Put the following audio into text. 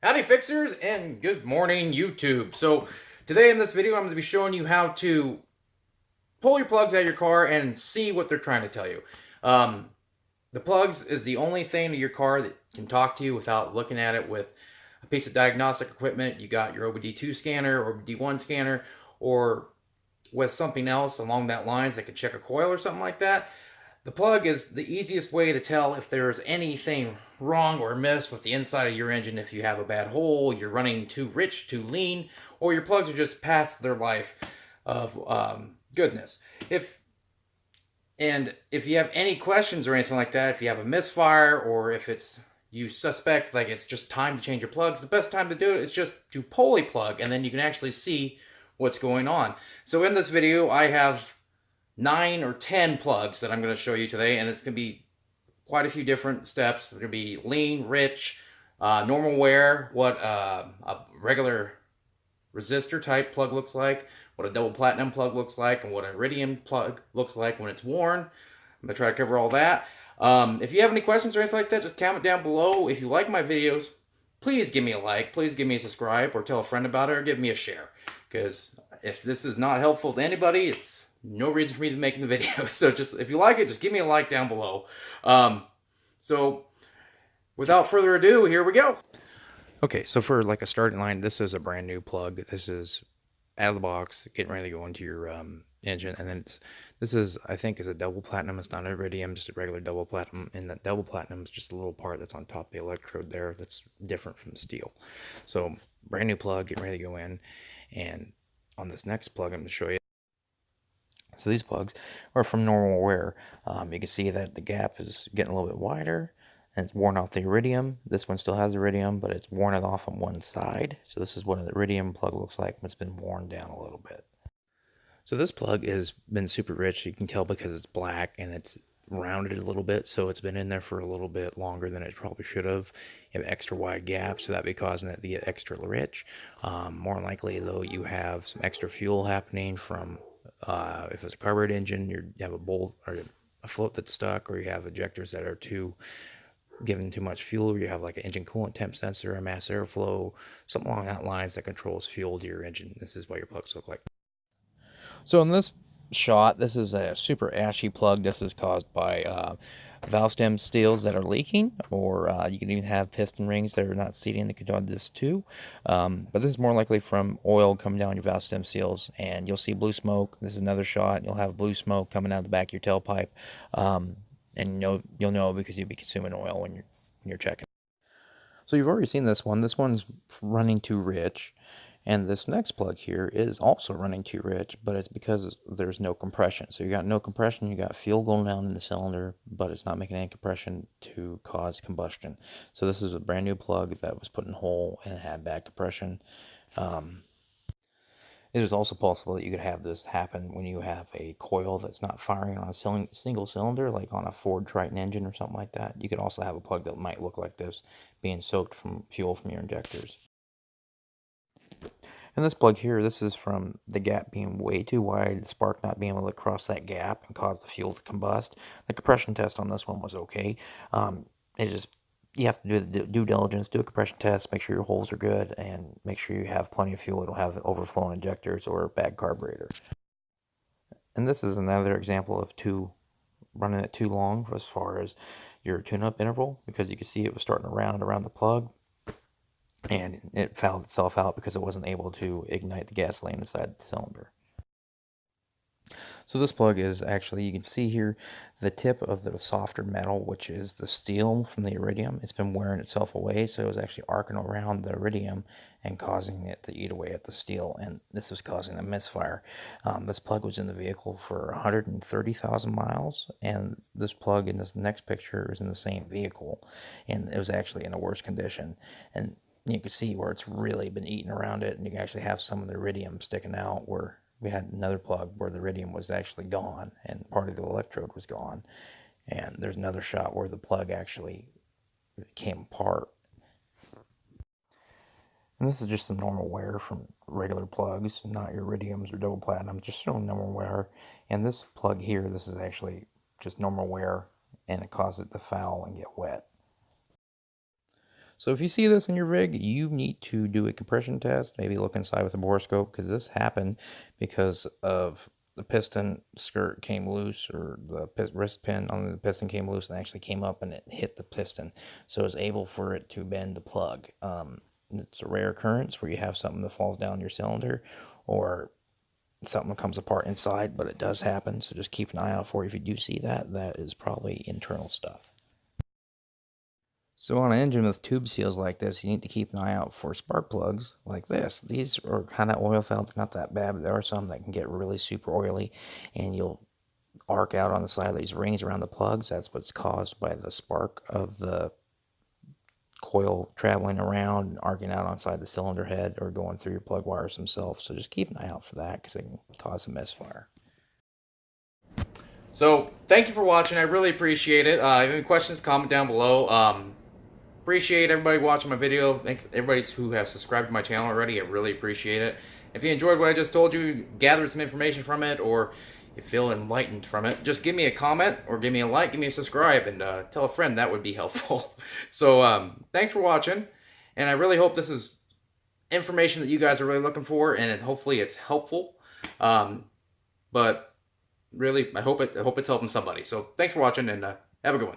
Howdy fixers and good morning YouTube. So today in this video I'm going to be showing you how to pull your plugs out of your car and see what they're trying to tell you. Um, the plugs is the only thing in your car that can talk to you without looking at it with a piece of diagnostic equipment. You got your OBD2 scanner or D1 scanner or with something else along that lines that could check a coil or something like that. The plug is the easiest way to tell if there's anything wrong or amiss with the inside of your engine. If you have a bad hole, you're running too rich, too lean, or your plugs are just past their life of goodness. If you have any questions or anything like that, if you have a misfire or if it's you suspect like it's just time to change your plugs, the best time to do it is just to pull a plug, and then you can actually see what's going on. So in this video, I have 9 or 10 plugs that I'm going to show you today, and it's going to be quite a few different steps. They're going to be lean, rich, normal wear, what a regular resistor type plug looks like, what a double platinum plug looks like, and what a iridium plug looks like when it's worn. I'm going to try to cover all that. If you have any questions or anything like that, just comment down below. If you like my videos, please give me a like, please give me a subscribe, or tell a friend about it, or give me a share. Because if this is not helpful to anybody, it's no reason for me to make the video. So just if you like it, just give me a like down below. So without further ado, here we go. Okay, so for like a starting line, this is a brand new plug. This is out of the box, getting ready to go into your engine, and then this is, I think, is a double platinum. It's not an iridium, just a regular double platinum, and that double platinum is just a little part that's on top of the electrode there that's different from steel. So brand new plug, getting ready to go in, and on this next plug I'm going to show you. So these plugs are from normal wear. You can see that the gap is getting a little bit wider, and it's worn off the iridium. This one still has iridium, but it's worn it off on one side. So this is what an iridium plug looks like when it's been worn down a little bit. So this plug has been super rich. You can tell because it's black and it's rounded a little bit, so it's been in there for a little bit longer than it probably should have. You have extra wide gaps, so that'd be causing it to get extra rich. More likely, though, you have some extra fuel happening from if it's a carbureted engine, you have a bolt or a float that's stuck, or you have ejectors that are giving too much fuel, or you have like an engine coolant temp sensor, a mass airflow, something along that lines that controls fuel to your engine. This is what your plugs look like. So in this shot, this is a super ashy plug. This is caused by valve stem seals that are leaking, or you can even have piston rings that are not seating that could cause this too. But this is more likely from oil coming down your valve stem seals, and you'll see blue smoke. This is another shot. You'll have blue smoke coming out of the back of your tailpipe, and you'll know because you'll be consuming oil when you're checking. So you've already seen this one. This one's running too rich. And this next plug here is also running too rich, but it's because there's no compression. So you got no compression, you got fuel going down in the cylinder, but it's not making any compression to cause combustion. So this is a brand new plug that was put in whole and had bad compression. It is also possible that you could have this happen when you have a coil that's not firing on a single cylinder, like on a Ford Triton engine or something like that. You could also have a plug that might look like this, being soaked from fuel from your injectors. And this plug here, this is from the gap being way too wide, the spark not being able to cross that gap and cause the fuel to combust. The compression test on this one was okay. It's just, you have to do the due diligence, do a compression test, make sure your holes are good, and make sure you have plenty of fuel. It'll have overflowing injectors or a bad carburetor. And this is another example of running it too long as far as your tune-up interval, because you can see it was starting to round around the plug, and it fouled itself out because it wasn't able to ignite the gasoline inside the cylinder. So this plug is actually, you can see here, the tip of the softer metal, which is the steel from the iridium. It's been wearing itself away, so it was actually arcing around the iridium and causing it to eat away at the steel, and this was causing a misfire. This plug was in the vehicle for 130,000 miles, and this plug in this next picture is in the same vehicle, and it was actually in a worse condition. And you can see where it's really been eating around it, and you can actually have some of the iridium sticking out, where we had another plug where the iridium was actually gone and part of the electrode was gone. And there's another shot where the plug actually came apart. And this is just some normal wear from regular plugs, not your iridiums or double platinum, just showing normal wear. And this plug here, this is actually just normal wear, and it caused it to foul and get wet. So if you see this in your rig, you need to do a compression test, maybe look inside with a borescope, because this happened because of the piston skirt came loose, or the wrist pin on the piston came loose and actually came up and it hit the piston. So it's able for it to bend the plug. It's a rare occurrence where you have something that falls down your cylinder or something comes apart inside, but it does happen. So just keep an eye out for it. If you do see that, that is probably internal stuff. So on an engine with tube seals like this, you need to keep an eye out for spark plugs like this. These are kind of oil filled, not that bad, but there are some that can get really super oily, and you'll arc out on the side of these rings around the plugs. That's what's caused by the spark of the coil traveling around and arcing out on the cylinder head or going through your plug wires themselves. So just keep an eye out for that because it can cause a misfire. So thank you for watching. I really appreciate it. If you have any questions, comment down below. Appreciate everybody watching my video. Thank everybody who has subscribed to my channel already. I really appreciate it. If you enjoyed what I just told you, gathered some information from it, or you feel enlightened from it, just give me a comment or give me a like, give me a subscribe, and tell a friend. That would be helpful. So thanks for watching, and I really hope this is information that you guys are really looking for, and hopefully it's helpful. But really, I hope it's helping somebody. So thanks for watching, and have a good one.